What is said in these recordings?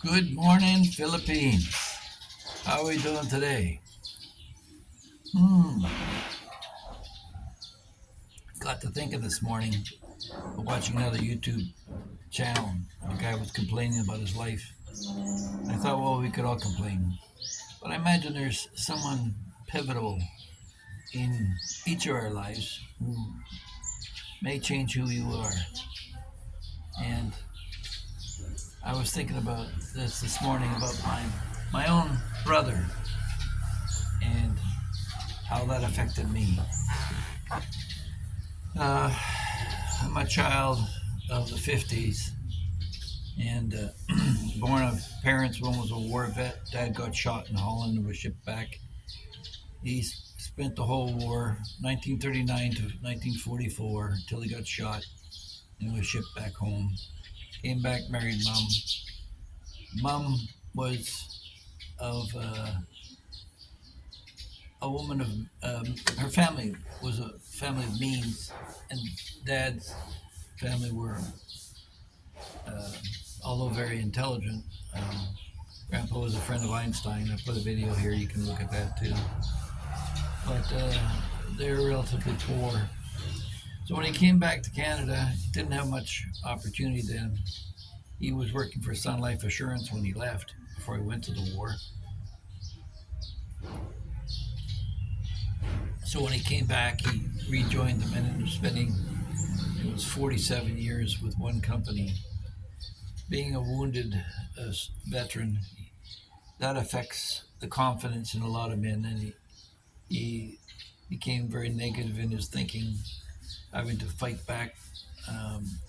Good morning, Philippines. How are we doing today? Hmm. Got to thinking this morning, watching another YouTube channel. The guy was complaining about his life. I thought, well, we could all complain. But I imagine there's someone pivotal in each of our lives who may change who you are. And I was thinking about this morning about my own brother and how that affected me. I'm a child of the 50s and born of parents. One was a war vet. Dad got shot in Holland and was shipped back. He spent the whole war, 1939 to 1944, until he got shot and was shipped back home. Came back, married mom. Mom was of a woman of her family was a family of means, and Dad's family were, uh, although very intelligent. Grandpa was a friend of Einstein. I put a video here. You can look at that too. But they were relatively poor. So when he came back to Canada, he didn't have much opportunity then. He was working for Sun Life Assurance when he left before he went to the war. So when he came back, he rejoined them and ended up spending it was 47 years with one company. Being a wounded veteran, that affects the confidence in a lot of men, and he became very negative in his thinking, having to fight back.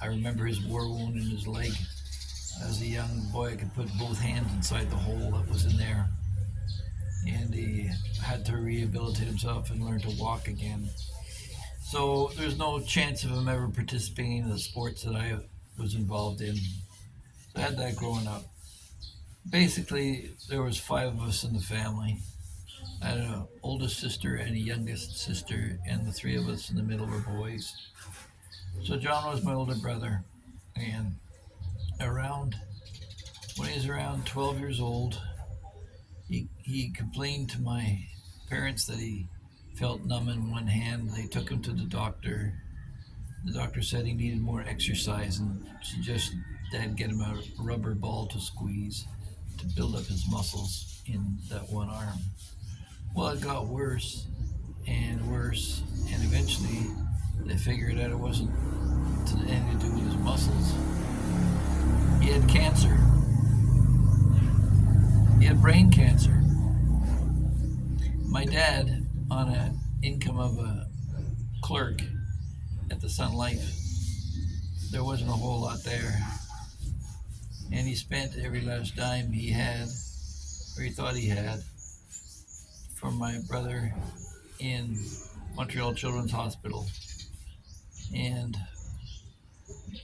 I remember his war wound in his leg. As a young boy, I could put both hands inside the hole that was in there, and he had to rehabilitate himself and learn to walk again. So there's no chance of him ever participating in the sports that I was involved in. So I had that growing up. Basically, there was five of us in the family. I had an oldest sister and a youngest sister, and the three of us in the middle were boys. So John was my older brother, and around when he was around 12 years old, he complained to my parents that he felt numb in one hand. They took him to the doctor. The doctor said he needed more exercise and suggested Dad get him a rubber ball to squeeze to build up his muscles in that one arm. Well, it got worse and worse, and eventually they figured out it wasn't anything to do with his muscles. He had cancer. He had brain cancer. My dad, on an income of a clerk at the Sun Life, there wasn't a whole lot there. And he spent every last dime he had, or he thought he had, from my brother in Montreal Children's Hospital. And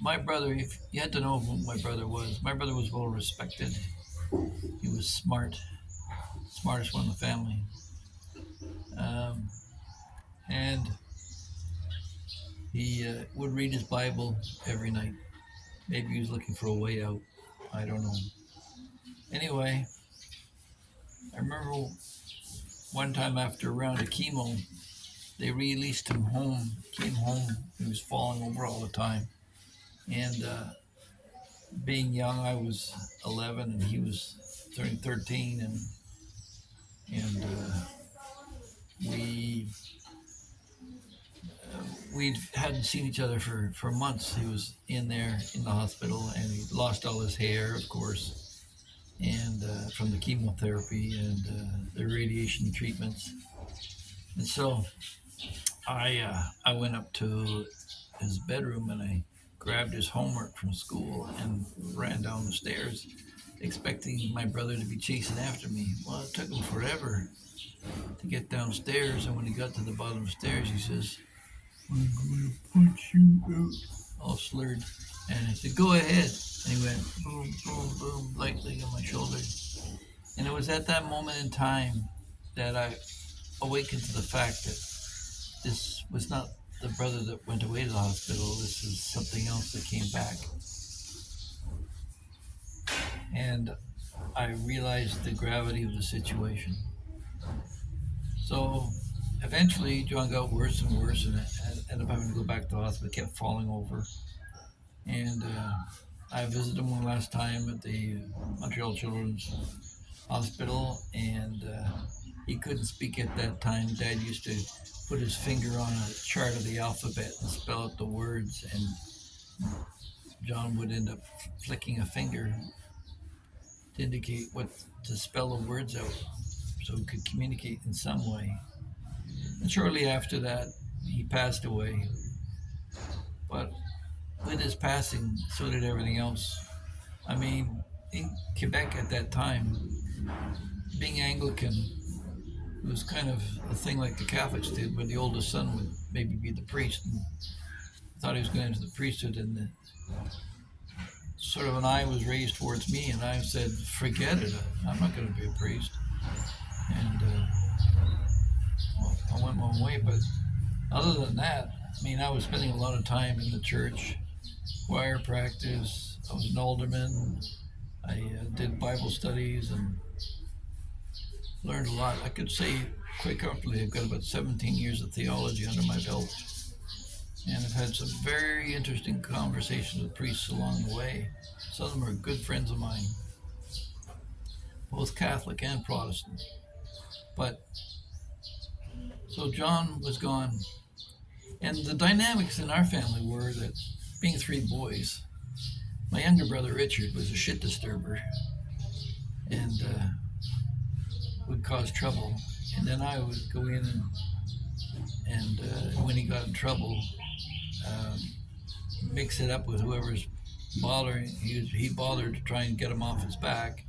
my brother, if you had to know who my brother was well respected. He was smart, smartest one in the family. Um, and he would read his Bible every night. Maybe he was looking for a way out. I don't know. Anyway, I remember one time after a round of chemo, they released him home. Came home. He was falling over all the time. And being young, I was 11 and he was turning 13, and we we hadn't seen each other for months. He was in there in the hospital, and he lost all his hair, of course, and from the chemotherapy and the radiation treatments. And so I went up to his bedroom and I grabbed his homework from school and ran down the stairs, expecting my brother to be chasing after me. Well, it took him forever to get downstairs, and when he got to the bottom stairs, he says, "I'm going to punch you out," all slurred. And I said, "Go ahead." And he went boom, boom, boom, lightly on my shoulder. And it was at that moment in time that I awakened to the fact that this was not the brother that went away to the hospital. This was something else that came back. And I realized the gravity of the situation. So eventually, John got worse and worse, and I ended up having to go back to the hospital. He kept falling over, and I visited him one last time at the Montreal Children's Hospital, and he couldn't speak at that time. Dad used to put his finger on a chart of the alphabet and spell out the words, and John would end up flicking a finger to indicate what to spell the words out so he could communicate in some way. And shortly after that, he passed away. But with his passing, so did everything else. I mean, in Quebec at that time, being Anglican, it was kind of a thing like the Catholics did, where the oldest son would maybe be the priest and thought he was going into the priesthood, and sort of an eye was raised towards me, and I said, forget it, I'm not going to be a priest. And well, I went my way, but other than that, I mean, I was spending a lot of time in the church, choir practice, I was an alderman, I did Bible studies and learned a lot. I could say quite comfortably I've got about 17 years of theology under my belt. And I've had some very interesting conversations with priests along the way. Some of them are good friends of mine, both Catholic and Protestant. But so John was gone. And the dynamics in our family were that, being three boys, my younger brother Richard was a shit disturber and would cause trouble. And then I would go in and when he got in trouble, mix it up with whoever's bothering. He bothered to try and get him off his back,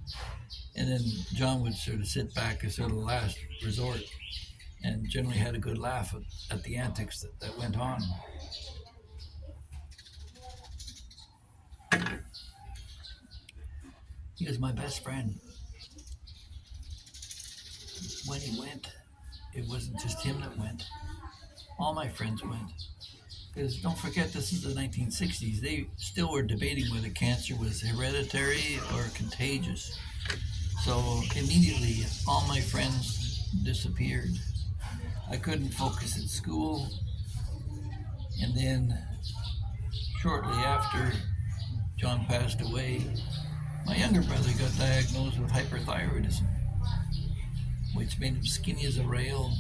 and then John would sort of sit back as sort of last resort, and generally had a good laugh at the antics that went on. He was my best friend. When he went, it wasn't just him that went. All my friends went. Because don't forget, this is the 1960s. They still were debating whether cancer was hereditary or contagious. So immediately, all my friends disappeared. I couldn't focus at school. And then, shortly after John passed away, my younger brother got diagnosed with hyperthyroidism, which made him skinny as a rail,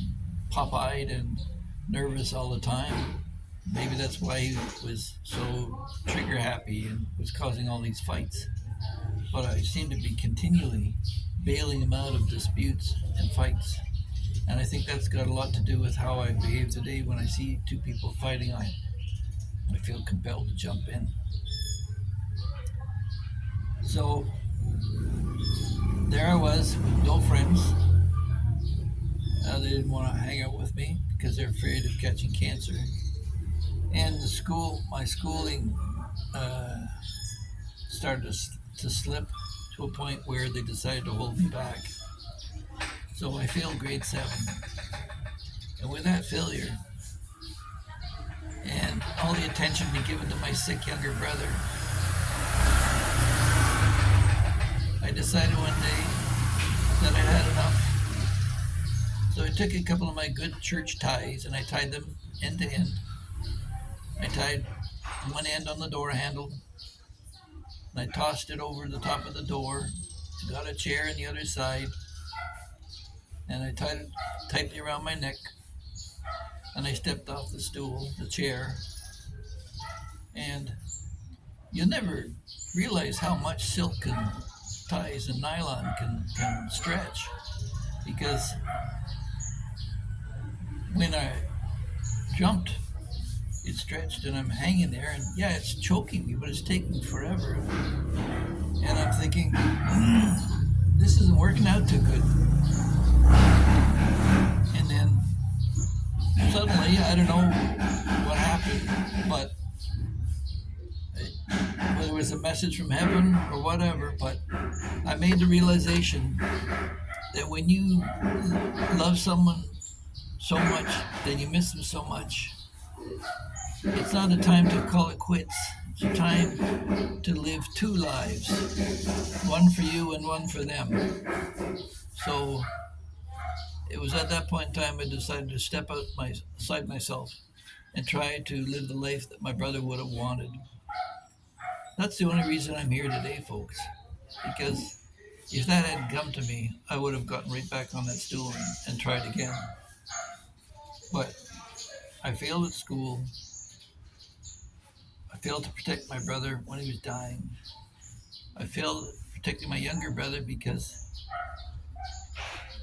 pop-eyed, and nervous all the time. Maybe that's why he was so trigger happy and was causing all these fights. But I seem to be continually bailing him out of disputes and fights. And I think that's got a lot to do with how I behave today. When I see two people fighting, I feel compelled to jump in. So there I was with no friends. They didn't want to hang out with me because they're afraid of catching cancer. And my schooling started to slip to a point where they decided to hold me back. So I failed grade 7. And with that failure, and all the attention being given to my sick younger brother, I decided one day that I had enough. So I took a couple of my good church ties and I tied them end to end. I tied one end on the door handle, and I tossed it over the top of the door, got a chair on the other side, and I tied it tightly around my neck, and I stepped off the chair, and you'll never realize how much silk and ties and nylon can stretch, because when I jumped, it stretched and I'm hanging there, and yeah, it's choking me, but it's taking forever. And I'm thinking, this isn't working out too good. And then suddenly, I don't know what happened, but whether it was a message from heaven or whatever, but I made the realization that when you love someone so much, then you miss them so much. It's not a time to call it quits. It's a time to live two lives. one for you and one for them. So it was at that point in time I decided to step outside myself and try to live the life that my brother would have wanted. That's the only reason I'm here today, folks. Because if that hadn't come to me, I would have gotten right back on that stool and tried again. But I failed at school. I failed to protect my brother when he was dying. I failed at protecting my younger brother because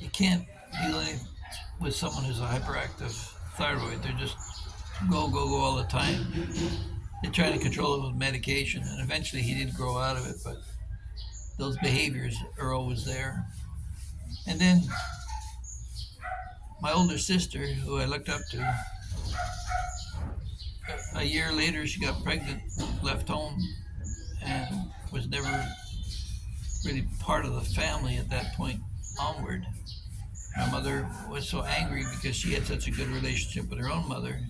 you can't deal with someone who's a hyperactive thyroid. They're just go, go, go all the time. They try to control it with medication, and eventually he did grow out of it, but those behaviors are always there. And then my older sister, who I looked up to, a year later she got pregnant, left home, and was never really part of the family at that point onward. My mother was so angry because she had such a good relationship with her own mother.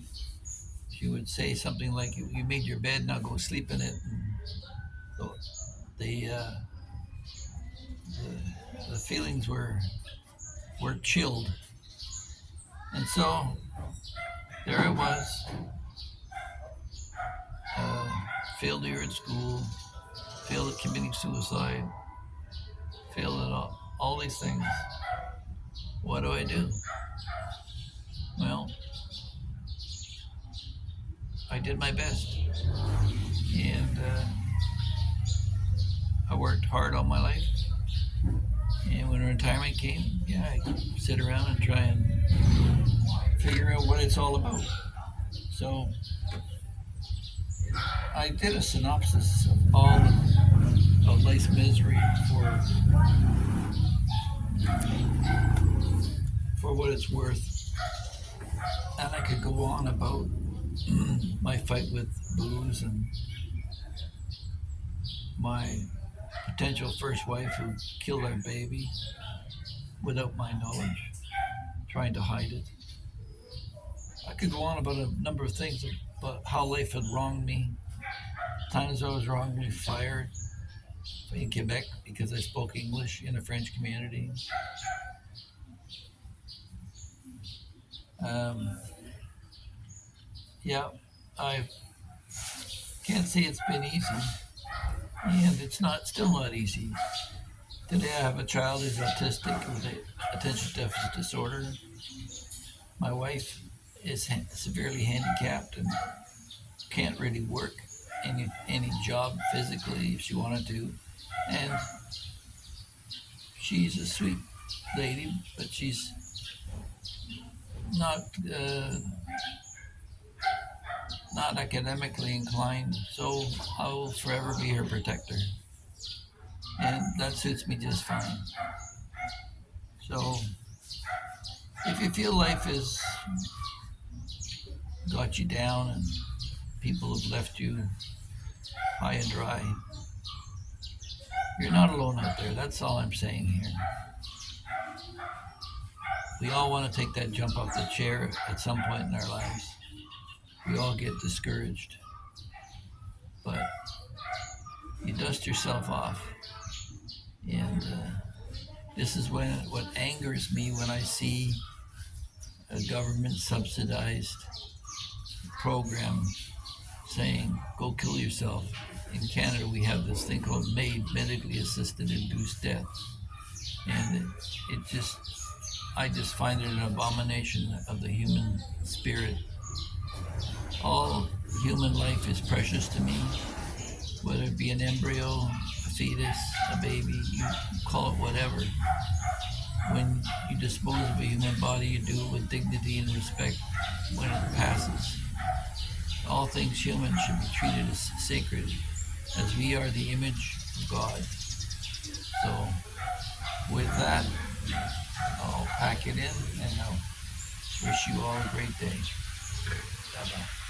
She would say something like, "You made your bed, now go sleep in it." And so the, the feelings were chilled, and so there I was, failed year at school, failed at committing suicide, failed at all these things. What do I do? Well, I did my best, and I worked hard all my life. And when retirement came, yeah, I could sit around and try and figure out what it's all about. So I did a synopsis of all of life's misery for what it's worth. And I could go on about my fight with booze and my potential first wife who killed our baby without my knowledge, trying to hide it. I could go on about a number of things about how life had wronged me. Times I was wrongly fired in Quebec because I spoke English in a French community. Yeah, I can't say it's been easy, and it's still not easy. Today I have a child who's autistic with attention deficit disorder. My wife is severely handicapped and can't really work any job physically if she wanted to, and she's a sweet lady, but she's not not academically inclined, so I will forever be her protector, and that suits me just fine. So if you feel life has got you down and people have left you high and dry, you're not alone out there. That's all I'm saying here. We all want to take that jump off the chair at some point in our lives. We all get discouraged, but you dust yourself off. And this is what angers me when I see a government subsidized program saying, "Go kill yourself." In Canada, we have this thing called MAID, medically assisted induced death. And I just find it an abomination of the human spirit. All human life is precious to me, whether it be an embryo, a fetus, a baby, you call it whatever. When you dispose of a human body, you do it with dignity and respect when it passes. All things human should be treated as sacred, as we are the image of God. So, with that, I'll pack it in and I'll wish you all a great day. Bye-bye.